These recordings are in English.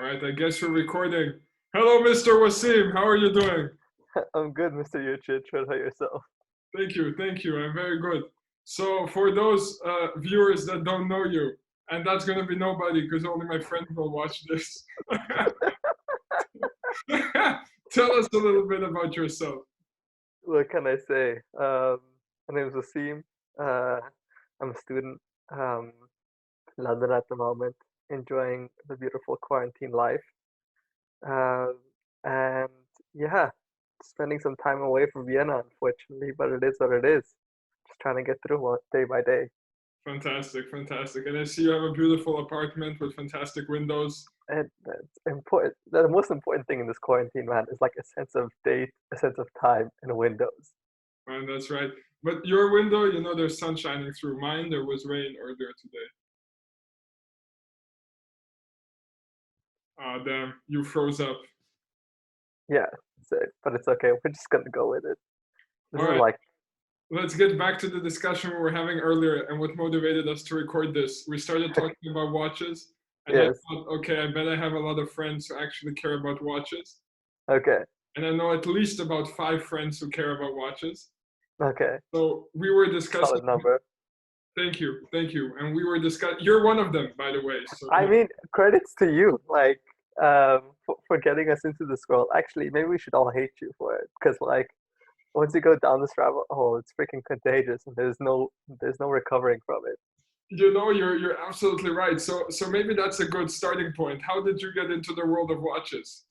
right, I guess we're recording. Hello, Mr. Waseem. How are you doing? I'm good, Mr. Yuchit. What about yourself? Thank you. Thank you. I'm very good. So, for those viewers that don't know you, and that's going to be nobody because only my friends will watch this, tell us a little bit about yourself. What can I say? My name is Waseem. Uh, I'm a student, um, in London at the moment, enjoying the beautiful quarantine life. Um, and yeah, spending some time away from Vienna, unfortunately, but it is what it is. Just trying to get through one day by day. Fantastic, fantastic. And I see you have a beautiful apartment with fantastic windows. And that's important. The most important thing in this quarantine, man, is like a sense of date, a sense of time, and windows. And that's right. But your window, there's sun shining through. Mine, there was rain earlier today. Ah, damn, you froze up. Yeah, but it's okay. We're just gonna go with it. This All is right, like, let's get back to the discussion we were having earlier and what motivated us to record this. We started talking about watches, and I yes, thought, okay, I bet I have a lot of friends who actually care about watches. okay, And I know at least about 5 friends who care about watches. okay. So we were discussing, Solid number. thank you. And we were discussing, you're one of them, by the way. So, I mean, credits to you, like, for getting us into this world. Actually, maybe we should all hate you for it, because like, once you go down this rabbit hole, it's freaking contagious, and there's no recovering from it. you're absolutely right. So maybe that's a good starting point. How did you get into the world of watches?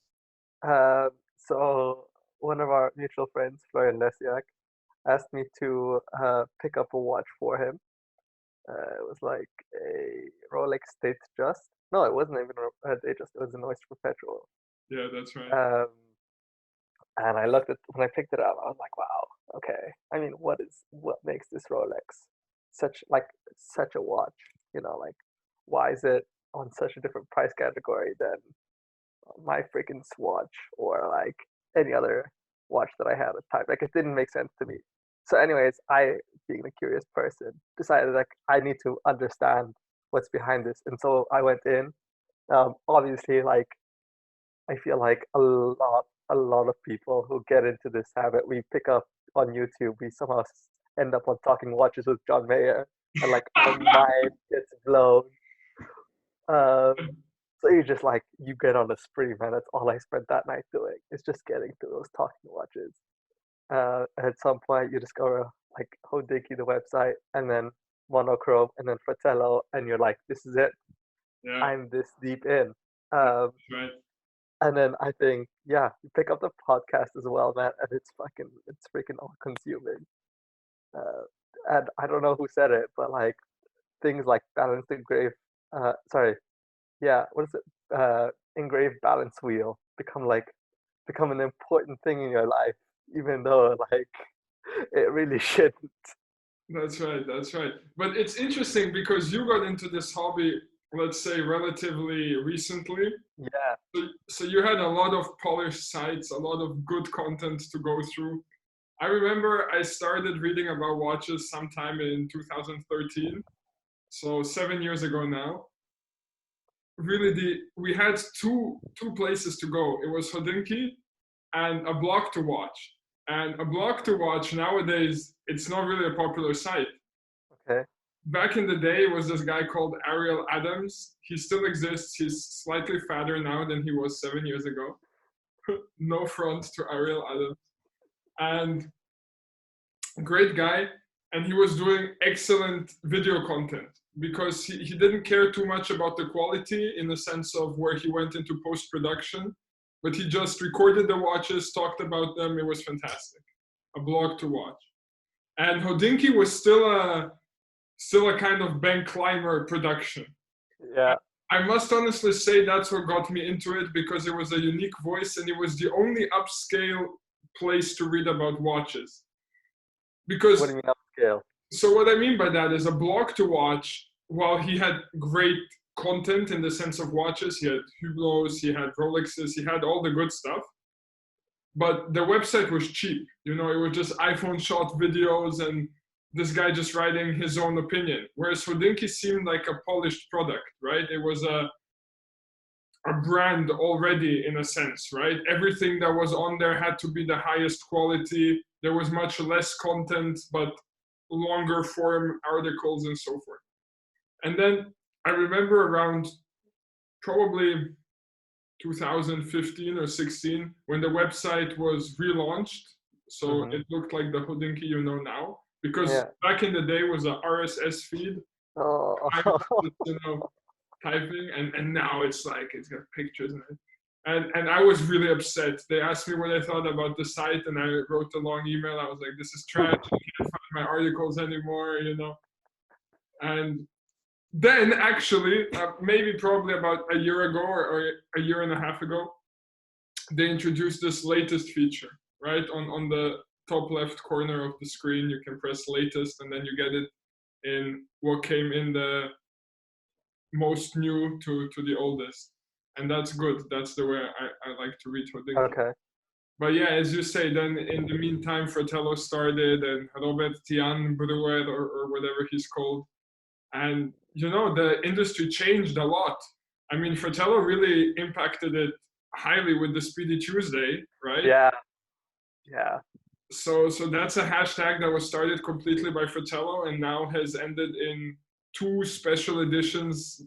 So one of our mutual friends, Florian Lesiak, asked me to pick up a watch for him. It was like a Rolex Datejust. No, it wasn't even a Datejust. It was an Oyster Perpetual. Yeah, that's right. Um, and I looked at when I picked it up, I was like, wow, okay. I mean, what makes this Rolex such a watch? Like why is it on such a different price category than my freaking Swatch or like any other watch that I had at the time? Like it didn't make sense to me. So, anyways, I, being a curious person, decided like I need to understand what's behind this, and so I went in. Obviously, like I feel like a lot of people who get into this habit, we pick up on YouTube, we somehow end up on talking watches with John Mayer, and like our mind gets blown. Um, so you just like you get on a spree, man. That's all I spent that night doing. Is just getting to those talking watches. At some point, you discover like Hodinkee, the website, and then Monochrome, and then Fratello, and you're like, this is it. Yeah, I'm this deep in. Um, right. And then I think, yeah, you pick up the podcast as well, man, and it's freaking all consuming. Uh, and I don't know who said it, but like things like balanced engraved, sorry, yeah, what is it? Engraved balance wheel become an important thing in your life, even though like it really shouldn't. That's right. That's right. But it's interesting because you got into this hobby, let's say, relatively recently. Yeah, So you had a lot of polished sites, a lot of good content to go through. I remember I started reading about watches sometime in 2013, so 7 years ago now. Really, we had two places to go. It was Hodinkee and a blog to watch. And a blog to watch nowadays, it's not really a popular site. okay. Back in the day, it was this guy called Ariel Adams. He still exists. He's slightly fatter now than he was 7 years ago. No front to Ariel Adams. And great guy. And he was doing excellent video content because he didn't care too much about the quality in the sense of where he went into post production, but he just recorded the watches, talked about them. It was fantastic. A blog to watch. And Hodinkee was still a kind of bank climber production. Yeah, I must honestly say that's what got me into it because it was a unique voice and it was the only upscale place to read about watches. what do Because, you mean upscale? so what I mean by that is a blog to watch, while he had great content in the sense of watches, he had Hublots, he had Rolexes, he had all the good stuff. But the website was cheap. It was just iPhone shot videos and this guy just writing his own opinion. Whereas Hodinkee seemed like a polished product, right? It was a brand already in a sense, right? Everything that was on there had to be the highest quality. There was much less content, but longer form articles and so forth. And then I remember around probably 2015 or 16 when the website was relaunched. So Mm-hmm. it looked like the Hodinkee you know now. Because Yeah. back in the day was a RSS feed. Oh. I was just, typing, and now it's like it's got pictures in it. And I was really upset. They asked me what I thought about the site, and I wrote a long email. I was like, "This is trash. I can't find my articles anymore." And then actually, maybe probably about a year ago or a year and a half ago, they introduced this latest feature. Right on the top left corner of the screen, you can press latest, and then you get it in what came in the most new to the oldest, and that's good. That's the way I like to read Hodinkee. Okay. But yeah, as you say, then in the meantime, Fratello started, and Robert Tian Brewer, or whatever he's called, and the industry changed a lot. I mean, Fratello really impacted it highly with the Speedy Tuesday, right? Yeah. Yeah. So that's a hashtag that was started completely by Fratello and now has ended in two special editions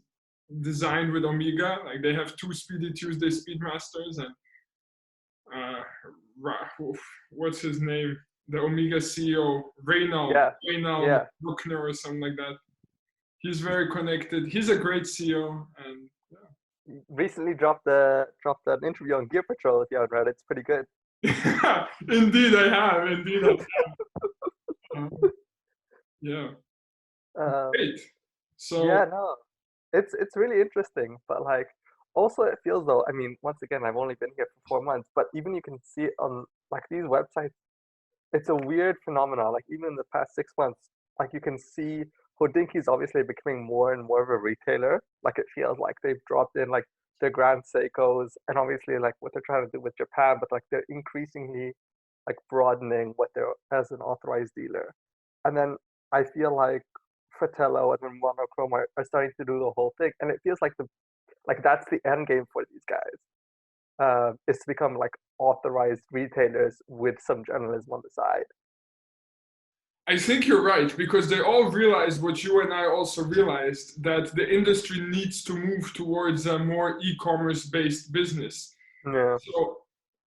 designed with Omega. Like they have two Speedy Tuesday Speedmasters and uh, what's his name? The Omega CEO, Reynald Yeah. Yeah. Bruckner or something like that. He's very connected. He's a great CEO, and Recently dropped an interview on Gear Patrol if you haven't read it. It's pretty good. yeah. Indeed, I have. Indeed, I have. Yeah, Um, great. So yeah, no, it's really interesting, but like also it feels though. I mean, once again, I've only been here for 4 months, but even you can see it on like these websites. It's a weird phenomenon. Like even in the past 6 months, like you can see Hodinkee is obviously becoming more and more of a retailer. Like it feels like they've dropped in like the Grand Seikos and obviously like what they're trying to do with Japan, but like they're increasingly like broadening what they're as an authorized dealer. And then I feel like Fratello and then Monochrome are starting to do the whole thing, and it feels like that's the end game for these guys. Is to become like authorized retailers with some journalism on the side. I think you're right because they all realized what you and I also realized that the industry needs to move towards a more e-commerce based business. Yeah. So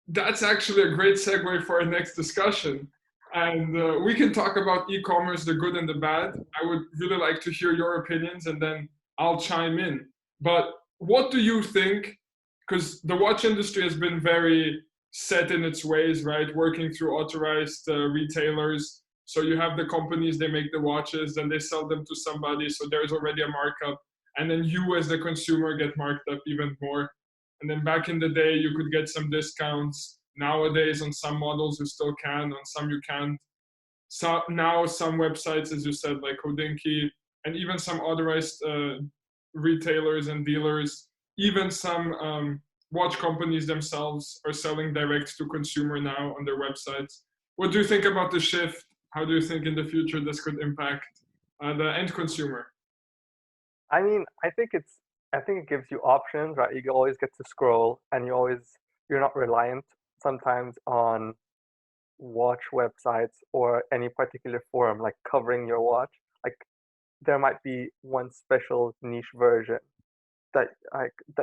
that's actually a great segue for our next discussion. And we can talk about e-commerce, the good and the bad. I would really like to hear your opinions and then I'll chime in. But what do you think? Because the watch industry has been very set in its ways, right? Working through authorized retailers. So you have the companies, they make the watches, then they sell them to somebody. So there's already a markup. And then you as the consumer get marked up even more. And then back in the day, you could get some discounts. Nowadays, on some models, you still can, on some you can't. So now, some websites, as you said, like Hodinkee, and even some authorized retailers and dealers, even some watch companies themselves are selling direct to consumer now on their websites. What do you think about the shift? How do you think in the future this could impact the end consumer? I mean, I think it gives you options, right? You always get to scroll and you're not reliant sometimes on watch websites or any particular forum like covering your watch. Like there might be one special niche version that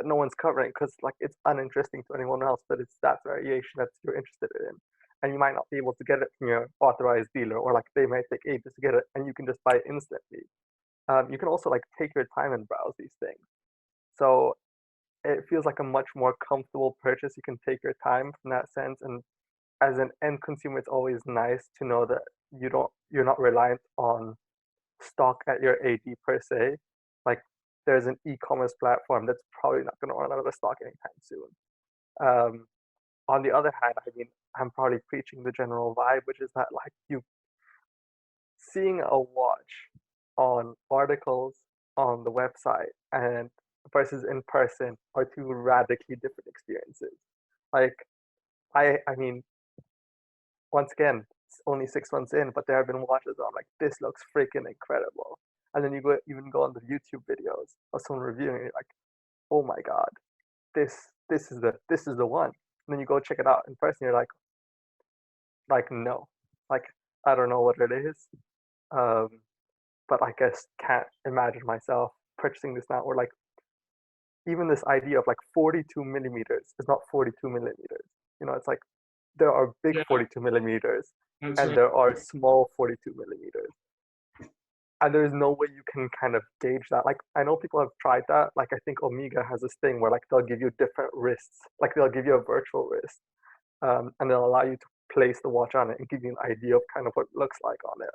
no one's covering because like it's uninteresting to anyone else, but it's that variation that you're interested in. And you might not be able to get it from your authorized dealer, or like they might take ages to get it, and you can just buy it instantly. You can also like take your time and browse these things. So it feels like a much more comfortable purchase. You can take your time from that sense. And as an end consumer, it's always nice to know that you're not reliant on stock at your AD per se. Like there's an e-commerce platform that's probably not going to run out of stock anytime soon. Um, on the other hand, I mean, I'm probably preaching the general vibe, which is that like you seeing a watch on articles on the website and versus in person are two radically different experiences. Like I mean, once again, it's only 6 months in, but there have been watches I'm like, this looks freaking incredible. And then you go even go on the YouTube videos of someone reviewing it, you're like, oh my God. this is the one. And then you go check it out in person, you're like no, like I don't know what it is, um, but I just can't imagine myself purchasing this now. Or like even this idea of like 42 millimeters is not 42 millimeters. You know, it's like there are big Yeah, 42 millimeters that's and right. there are small 42 millimeters. And there's no way you can kind of gauge that. Like I know people have tried that. Like I think Omega has this thing where like they'll give you different wrists. Like they'll give you a virtual wrist, and they'll allow you to place the watch on it and give you an idea of kind of what it looks like on it.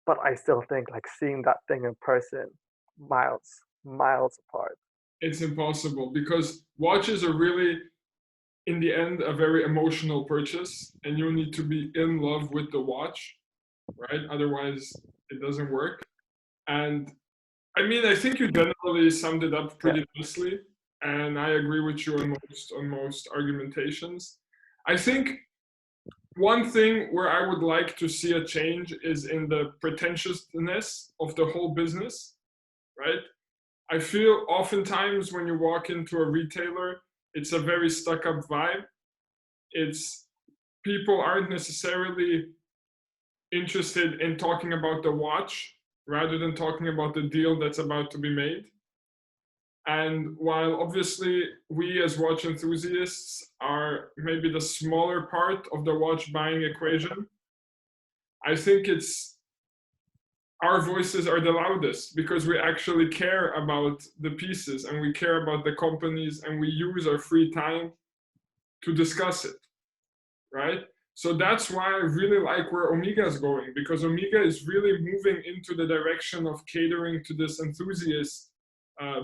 But I still think like seeing that thing in person, miles apart. It's impossible because watches are really, in the end, a very emotional purchase, and you need to be in love with the watch, right? Otherwise, it doesn't work. And I mean, I think you generally summed it up Yeah, pretty nicely, and I agree with you on most argumentations. I think one thing where I would like to see a change is in the pretentiousness of the whole business, right? I feel oftentimes when you walk into a retailer, it's a very stuck up vibe. It's people aren't necessarily interested in talking about the watch rather than talking about the deal that's about to be made. And while obviously we as watch enthusiasts are maybe the smaller part of the watch buying equation, I think it's our voices are the loudest because we actually care about the pieces and we care about the companies and we use our free time to discuss it, right? So that's why I really like where Omega is going, because Omega is really moving into the direction of catering to this enthusiast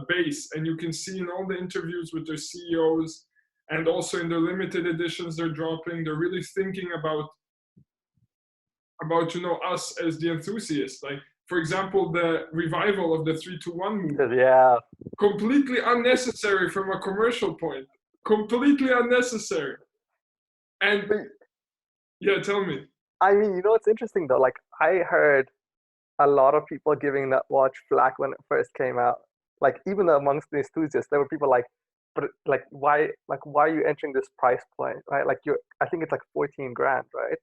base. And you can see in all the interviews with their CEOs and also in the limited editions they're dropping, they're really thinking about us as the enthusiasts. Like, for example, the revival of the 3-2-1 movement, yeah. completely unnecessary from a commercial point, completely unnecessary. And But yeah, tell me. I mean, you know what's interesting though? Like I heard a lot of people giving that watch flack when it first came out. Like even amongst the enthusiasts, there were people like, but like why are you entering this price point, right? Like I think it's like 14 grand, right?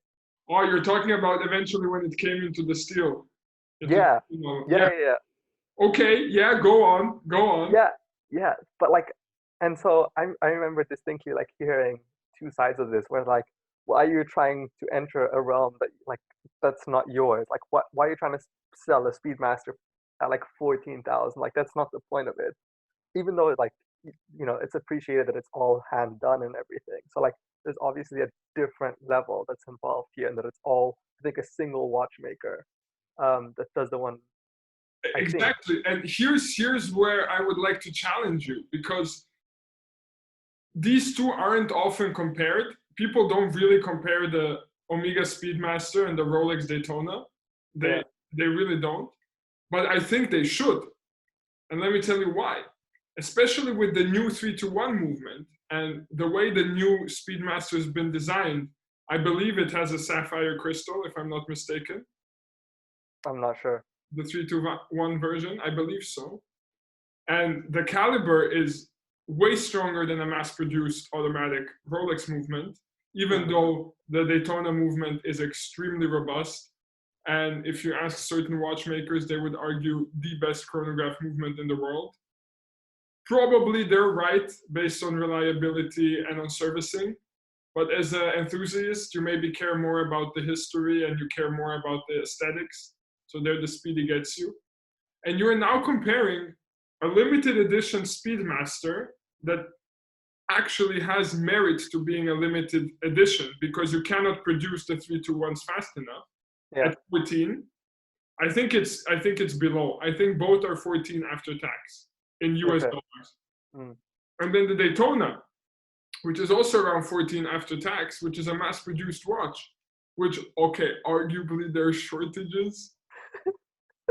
Oh, you're talking about eventually when it came into the steel. Into, Yeah, yeah. yeah. Okay, yeah, go on, go on. Yeah, yeah. But like, and so I remember distinctly like hearing two sides of this, where like, why are you trying to enter a realm that like that's not yours? Like, why are you trying to sell a Speedmaster at like 14,000? Like, that's not the point of it. Even though like you know it's appreciated that it's all hand done and everything. So like, there's obviously a different level that's involved here, and that it's all I think a single watchmaker that does the one. I think. Exactly. And here's where I would like to challenge you, because these two aren't often compared. People don't really compare the Omega Speedmaster and the Rolex Daytona. Yeah. They really don't. But I think they should. And let me tell you why. Especially with the new 3-2-1 movement and the way the new Speedmaster has been designed. I believe it has a sapphire crystal, if I'm not mistaken. I'm not sure. The 3-2-1 version, I believe so. And the caliber is way stronger than a mass-produced automatic Rolex movement, even though the Daytona movement is extremely robust. And if you ask certain watchmakers, they would argue the best chronograph movement in the world. Probably they're right based on reliability and on servicing. But as an enthusiast, you maybe care more about the history and you care more about the aesthetics. So there the speedy gets you. And you're now comparing a limited edition Speedmaster that actually has merit to being a limited edition because you cannot produce the 3-2-1s fast enough Yeah. at 14. I think it's below. I think both are 14 after tax in US Okay. dollars. Mm. And then the Daytona, which is also around 14 after tax, which is a mass produced watch, which, okay, arguably there are shortages.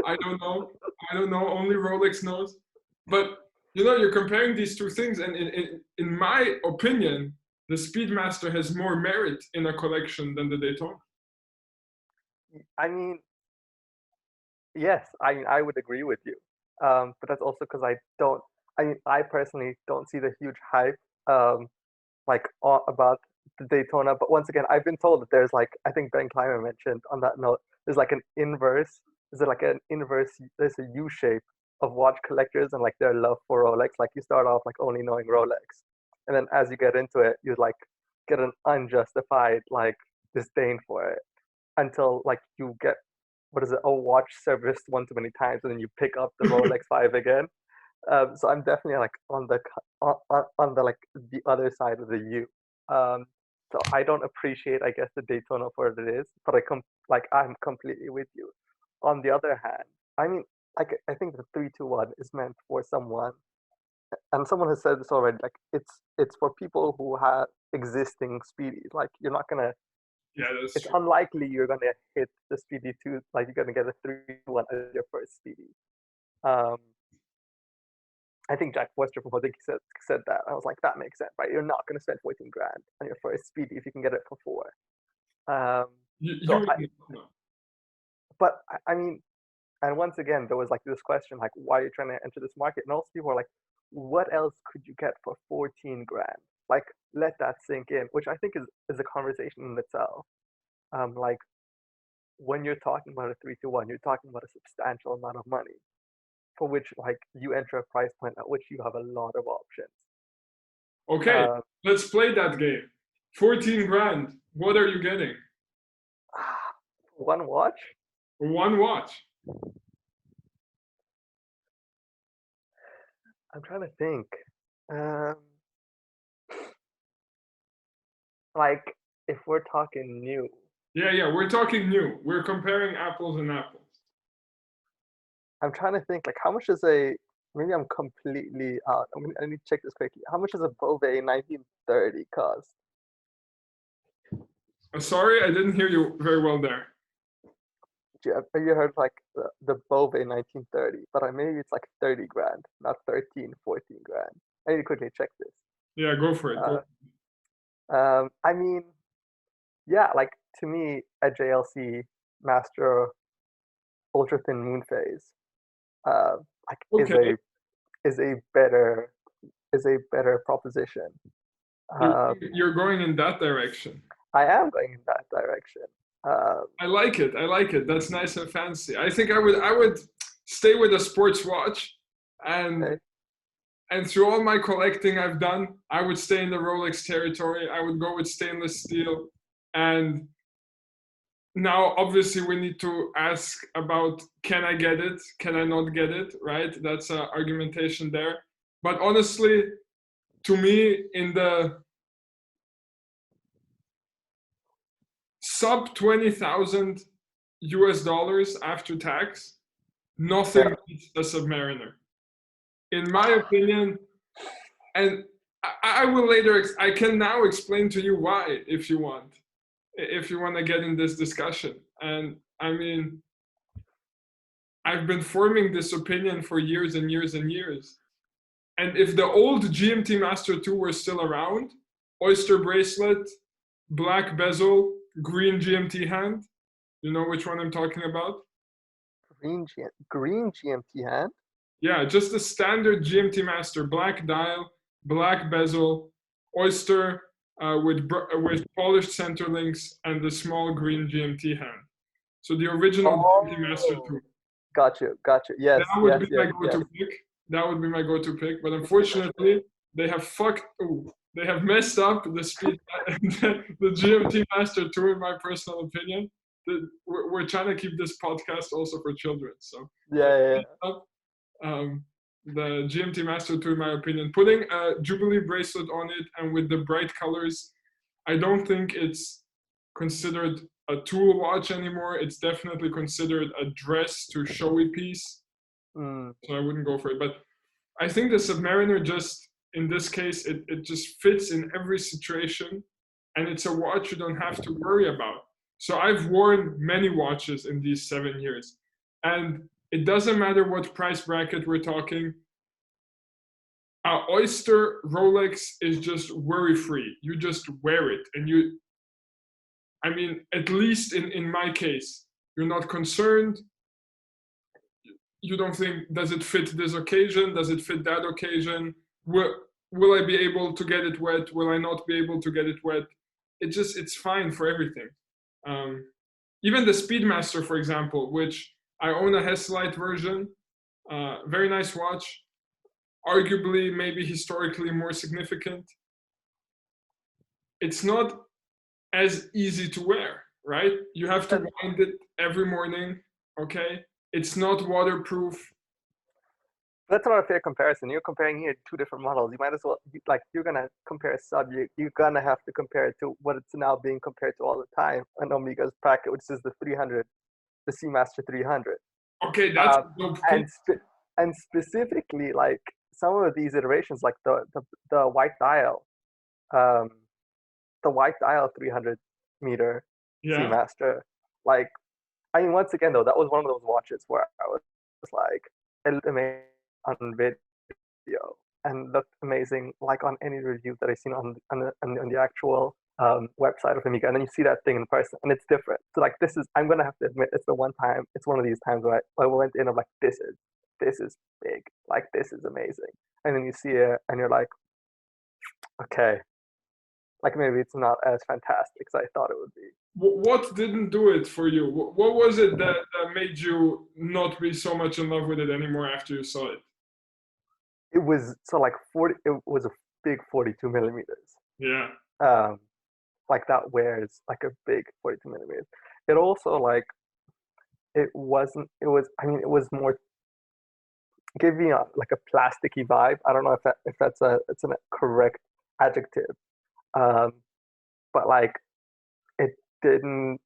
I don't know. I don't know. Only Rolex knows. But you're comparing these two things, and in my opinion, the Speedmaster has more merit in a collection than the Daytona. I mean, yes, I would agree with you. But that's also because I don't. I mean, I personally don't see the huge hype, like about the Daytona. But once again, I've been told that there's like, I think Ben Clymer mentioned on that note, there's like an inverse. Is it like an inverse? There's a U shape of watch collectors and like their love for Rolex. Like you start off like only knowing Rolex, and then as you get into it, you like get an unjustified like disdain for it until like you get, what is it, a watch serviced one too many times, and then you pick up the Rolex 5 again. So I'm definitely like on the like the other side of the U. So I don't appreciate, I guess, the Daytona for what it is, but I'm completely with you. On the other hand, I mean, I think the 321 is meant for someone, and someone has said this already. Like it's for people who have existing speedies. Like you're not gonna. Yeah, that's It's true. unlikely you're gonna hit the speedy two. Like you're gonna get a 321 as your first speedy. Um, I think Jack Forster from Hodik said that. I was like, that makes sense, right? You're not going to spend 14 grand on your first speedy if you can get it for four. Um, You so I, would know. but I mean, and once again, there was like this question, like, why are you trying to enter this market? And also people are like, what else could you get for 14 grand? Like, let that sink in, which I think is a conversation in itself. Like when you're talking about a 321, you're talking about a substantial amount of money for which like you enter a price point at which you have a lot of options. Okay, Uh, let's play that game. 14 grand. What are you getting? one watch? One watch. I'm trying to think. Um, like if we're talking new, Yeah, we're talking new. We're comparing apples and apples. I'm trying to think like how much is a, maybe I'm completely out. I need to check this quickly. How much does a Bove 1930 cost? Sorry, I didn't hear you very well there. Have you heard like the Bove 1930? But maybe it's like 30 grand, not 13, 14 grand. I need to quickly check this. Yeah, go for it. Uh, Go. I mean, yeah, like to me, a JLC Master Ultra Thin Moon Phase, uh, like Okay, is a better is a better proposition. you're Um, you're going in that direction. I am going in that direction. Um, I like it. I like it. That's nice and fancy. I think I would stay with a sports watch, and okay. and through all my collecting I've done, I would stay in the Rolex territory. I would go with stainless steel. And now obviously we need to ask about, can I get it? Can I not get it? Right? That's argumentation there. But honestly, to me, in the sub 20,000 US dollars after tax, Yeah. nothing beats a Submariner. In my opinion, and I will later, I can now explain to you why if you want to get in this discussion. And I mean, I've been forming this opinion for years and years and years. And if the old GMT Master 2 were still around, oyster bracelet, black bezel, green GMT hand, you know which one I'm talking about? Green GMT hand. Yeah, just the standard GMT Master, black dial, black bezel, oyster with polished center links, and the small green GMT hand. So the original GMT Master Oh, 2. got you. That Yes, would yes, be my yes, yes. go-to pick. That would be my go-to pick. But unfortunately, they have they have messed up the speed, the GMT Master 2, in my personal opinion. We're trying to keep this podcast also for children. So Yeah, they yeah, yeah. messed up the GMT Master 2, in my opinion. Putting a Jubilee bracelet on it and with the bright colors, I don't think it's considered a tool watch anymore. It's definitely considered a dress to showy piece. Mm, So I wouldn't go for it. But I think the Submariner just, in this case, it just fits in every situation, and it's a watch you don't have to worry about. So I've worn many watches in these 7 years, and it doesn't matter what price bracket we're talking. Oyster Rolex is just worry free. You just wear it, and I mean, at least in my case, you're not concerned. you don't think, does it fit this occasion? Does it fit that occasion? Will I be able to get it wet? Will I not be able to get it wet? It's fine for everything. Um, Even the Speedmaster, for example, which I own a Heslite version, very nice watch, arguably maybe historically more significant. It's not as easy to wear, right? You have to And wind it every morning, okay? It's not waterproof. that's not a fair comparison. You're comparing here two different models. You might as well, like, you're gonna compare sub. You're gonna have to compare it to what it's now being compared to all the time. An Omega's packet, which is the 300, the Seamaster 300. Okay, that's Um, a dope and piece. and specifically, like some of these iterations, like the white dial, um, the white dial 300 meter Yeah. Seamaster. Like, I mean, once again though, that was one of those watches where I was like, it looked amazing on video and looked amazing like on any review that I seen on the actual website of Amiga, and then you see that thing in person, and it's different. So like, this is, I'm gonna have to admit, it's the one time, it's one of these times where I went in, I'm like, this is big, like this is amazing, and then you see it, and you're like, okay, like maybe it's not as fantastic as I thought it would be. What didn't do it for you? What was it that made you not be so much in love with it anymore after you saw it? It was so like 40. It was a big 42 millimeters. Yeah. Um, like that wears like a big 42 millimeters. It also like it wasn't. It was. I mean, it was more giving a like a plasticky vibe. I don't know if that's a it's a correct adjective. Um, but like it didn't.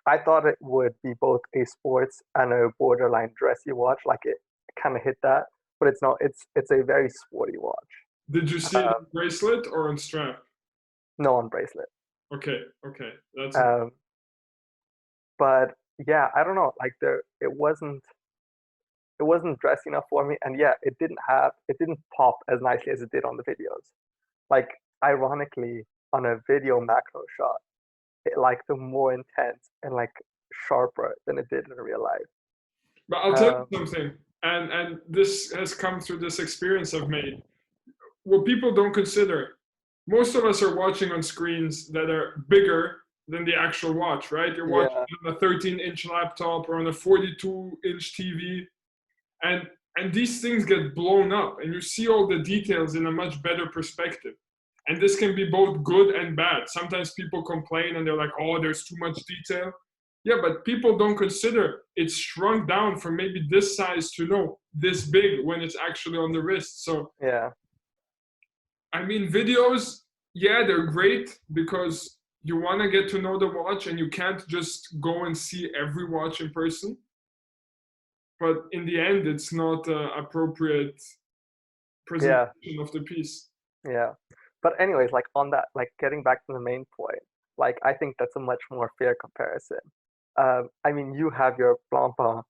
I thought it would be both a sports and a borderline dressy watch. Like it kind of hit that, but it's not. It's a very sporty watch. Did you see it Um, on bracelet or on strap? no on bracelet. Okay, okay. That's Um, but yeah, I don't know. Like there, it wasn't dressy enough for me, and yeah, it didn't pop as nicely as it did on the videos. Like ironically, on a video macro shot, it like the more intense and like sharper than it did in real life. but I'll tell Um, you something, and this has come through this experience I've made. What people don't consider, most of us are watching on screens that are bigger than the actual watch, right? You're watching yeah, on a 13-inch laptop or on a 42-inch TV, and these things get blown up, and you see all the details in a much better perspective. And this can be both good and bad. Sometimes people complain and they're like, "Oh, there's too much detail." Yeah, but people don't consider it's shrunk down from maybe this size to no this big when it's actually on the wrist. So yeah, I mean, videos, yeah, they're great because you want to get to know the watch and you can't just go and see every watch in person. But in the end, it's not appropriate yeah, presentation of the piece. yeah. But anyways, like on that, like getting back to the main point, like I think that's a much more fair comparison. I mean, you have your Blancpain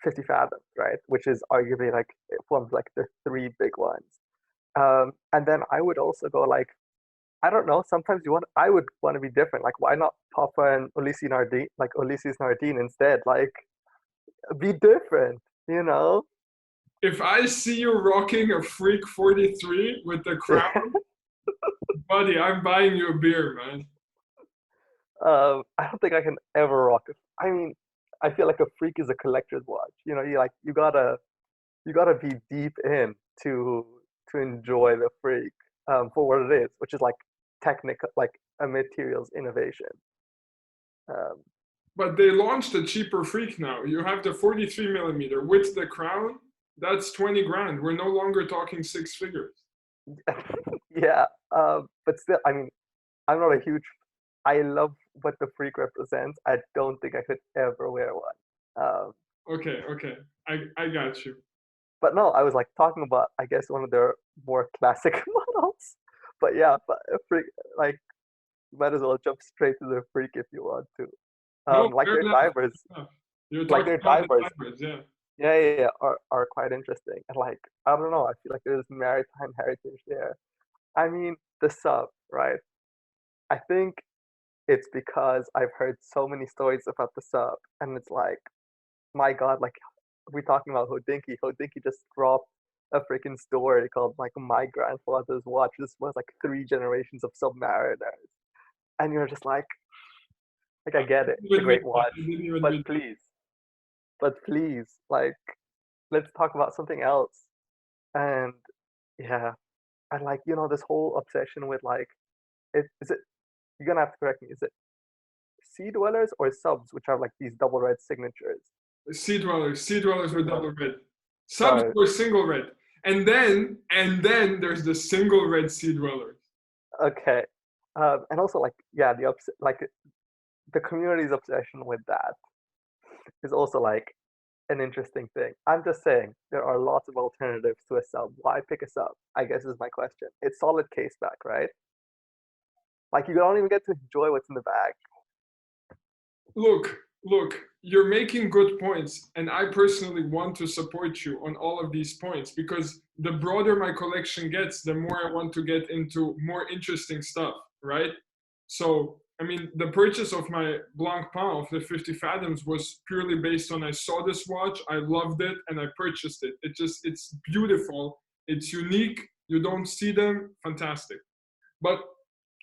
50 fathoms, right? Which is arguably like one of like the three big ones. And then I would also go like, I don't know. Sometimes I would want to be different. Like, why not Papa and Ulysses Nardine instead? Like, be different, you know? If I see you rocking a Freak 43 with the crown, buddy, I'm buying you a beer, man. I don't think I can ever rock it. I mean, I feel like a freak is a collector's watch. You know, you gotta be deep in to to enjoy the freak for what it is, which is like technical, like a materials innovation. Um, But they launched a cheaper Freak now. You have the 43 millimeter with the crown. That's 20 grand. We're no longer talking six figures. yeah, but still, I mean, I'm not a huge. I love what the freak represents. I don't think I could ever wear one. Okay, okay. I got you. But no, I was like talking about, I guess, one of their more classic models. But yeah, but a freak, like, you might as well jump straight to the freak if you want to. No, Like fair their enough. divers, Fair enough. You're like talking their about the divers, timers, yeah. yeah, are quite interesting. And like, I don't know, I feel like there's maritime heritage there. I mean, the sub, right? I think it's because I've heard so many stories about the sub, and it's like, my God, like we're talking about Hodinky. Hodinky just dropped a freaking story called like My Grandfather's Watch. This was like 3 generations of Submariners, and you're just like I get it, it's a Even read great that. watch, I didn't even but read that. please, like let's talk about something else. And yeah, and like this whole obsession with like, is it? You're gonna have to correct me. Is it sea dwellers or subs, which have like these double red signatures? Sea dwellers Sea were double dwellers. red. Subs Sorry. were single red. And then there's the single red sea dwellers. Okay. And also like yeah, like the community's obsession with that is also like an interesting thing. I'm just saying there are lots of alternatives to a sub. Why pick a sub? I guess is my question. It's solid case back, right? Like you don't even get to enjoy what's in the bag. Look, you're making good points, and I personally want to support you on all of these points because the broader my collection gets, the more I want to get into more interesting stuff, right? So, I mean, the purchase of my Blanc Pain of the 50 Fathoms was purely based on I saw this watch, I loved it, and I purchased it. It's beautiful, it's unique, you don't see them, fantastic. But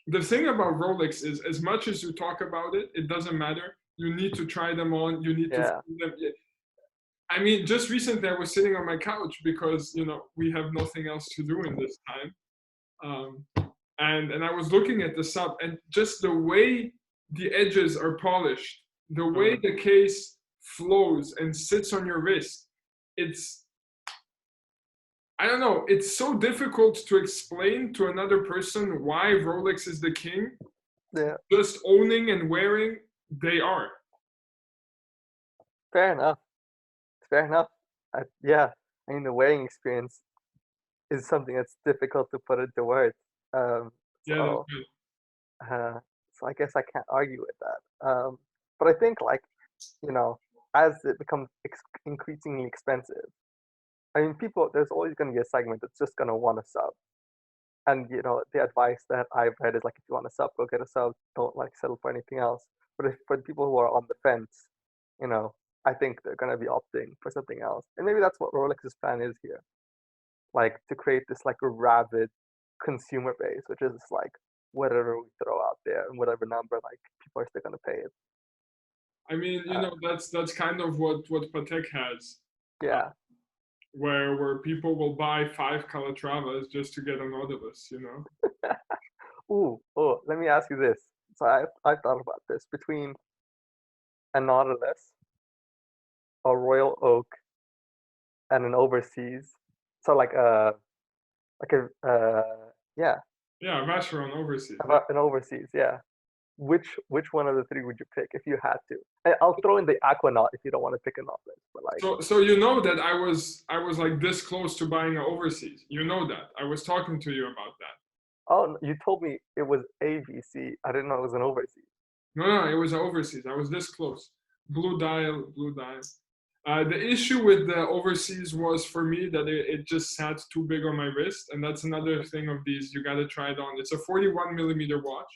the thing about Rolex is, as much as you talk about it, it doesn't matter. You need to try them on. You need to Yeah. feel them. I mean, just recently I was sitting on my couch because we have nothing else to do in this time, and I was looking at the sub, and just the way the edges are polished, the way Mm, the case flows and sits on your wrist, it's I don't know. It's so difficult to explain to another person why Rolex is the king. yeah. Just owning and wearing, they are. Fair enough. Fair enough. Yeah. I mean the wearing experience is something that's difficult to put into words. Um, Yeah, that's so good. uh, so I guess I can't argue with that. But I think like you know, as it becomes increasingly expensive, I mean, there's always going to be a segment that's just going to want a sub. And, the advice that I've read is like, if you want a sub, go get a sub. Don't like settle for anything else. But if for the people who are on the fence, you know, I think they're going to be opting for something else. And maybe that's what Rolex's plan is here. Like to create this like a rabid consumer base, which is like whatever we throw out there and whatever number like people are still going to pay it. I mean, Uh, that's kind of what Patek has, uh, yeah. where people will buy 5 Calatravas just to get a Nautilus. Ooh, oh, let me ask you this. So I thought about this between a Nautilus, a Royal Oak, and an overseas. So like a yeah, Yeah, Vacheron overseas. Yeah. about an overseas, yeah. Which one of the three would you pick if you had to? And I'll throw in the Aquanaut if you don't want to pick a Nautilus, but like So you know that I was like this close to buying an overseas. You know that. I was talking to you about that. oh, you told me it was ABC. I didn't know it was an overseas. No, it was overseas. I was this close. Blue dial, blue dial. The issue with the overseas was for me that it just sat too big on my wrist, and that's another thing of these. You got to try it on. It's a 41 millimeter watch,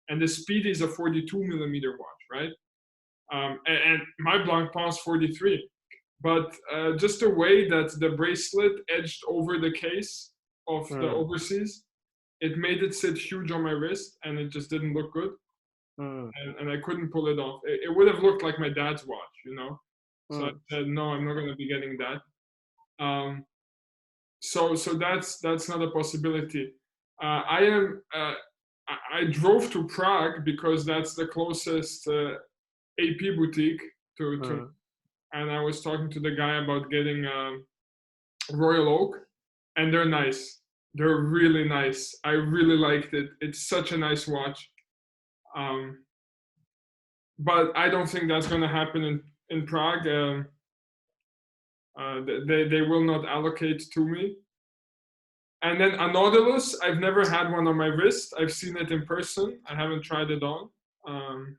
and the speed is a 42 millimeter watch, right? And my Blanc Pass 43. But just the way that the bracelet edged over the case of the Hmm. overseas, it made it sit huge on my wrist, and it just didn't look good. Hmm. And I couldn't pull it off. It would have looked like my dad's watch. So I Hmm. said, no, I'm not going to be getting that. So that's not a possibility. I am. I drove to Prague because that's the closest AP boutique to, Hmm. and I was talking to the guy about getting Royal Oak, and they're nice. They're really nice. I really liked it. It's such a nice watch. Um, but I don't think that's going to happen in Prague. They will not allocate to me. And then a Nautilus, I've never had one on my wrist. I've seen it in person. I haven't tried it on. Um,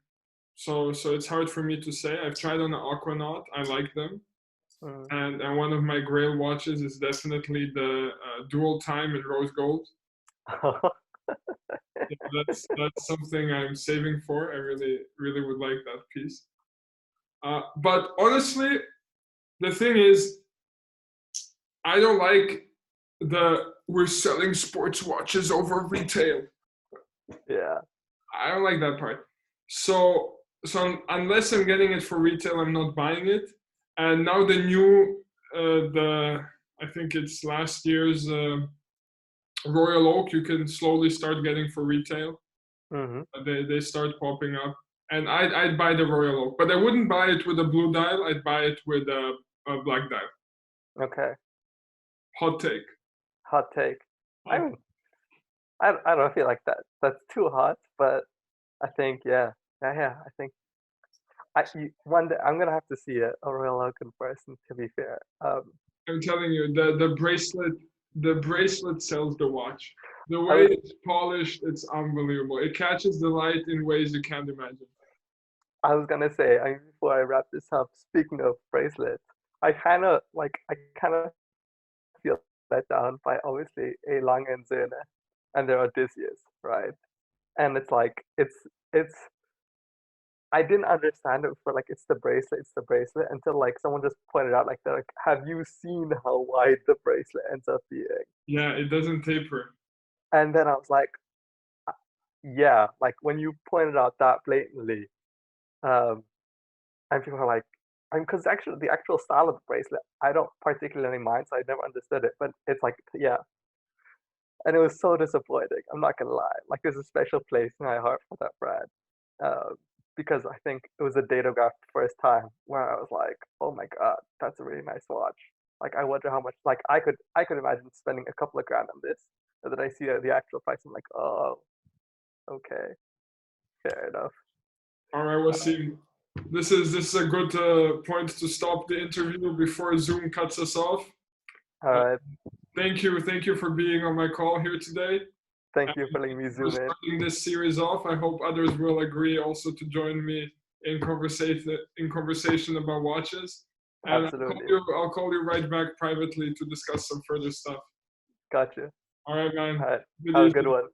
so it's hard for me to say. I've tried on the Aquanaut. I like them. Hmm. And one of my Grail watches is definitely the dual time in rose gold. Yeah, that's something I'm saving for. I really really would like that piece. But honestly, the thing is, I don't like we're selling sports watches over retail. Yeah. I don't like that part. So unless I'm getting it for retail, I'm not buying it. And now the new I think it's last year's Royal Oak, you can slowly start getting for retail. Mm-hmm. They start popping up, and I'd buy the Royal Oak, but I wouldn't buy it with a blue dial. I'd buy it with a black dial. Okay. Hot take. Hot take. I Hot. mean, I don't feel like that's too hot, but I think yeah. I think one day I'm gonna have to see a Royal Oak in person. To be fair, I'm telling you, the bracelet sells the watch. The I way was it's polished, it's unbelievable. It catches the light in ways you can't imagine. I was gonna say, before I wrap this up, speaking of bracelets, I kind of feel let down by obviously a Lange and Söhne and their Odysseus, right? And it's like it's I didn't understand it for like it's the bracelet until like someone just pointed out like they're like, have you seen how wide the bracelet ends up being? Yeah, it doesn't taper. And then I was like, yeah, like when you pointed out that blatantly, um, and people are like, because actually the actual style of the bracelet, I don't particularly mind, so I never understood it. But it's like, yeah, and it was so disappointing. I'm not gonna lie. Like, there's a special place in my heart for that brand, uh, because I think it was a datograph first time where I was like, oh my god, that's a really nice watch. Like, I wonder how much. Like, I could imagine spending a couple of grand on this, and then I see the actual price. I'm like, oh, okay, fair enough. All right, Wasim. This is a good point to stop the interview before Zoom cuts us off. All Uh, right, thank you for being on my call here today. thank And you for letting thank me you for zoom in. starting this series off. I hope others will agree also to join me in conversation about watches. And Absolutely, I'll call you right back privately to discuss some further stuff. gotcha. All right, man. All right, Good have a good evening. one.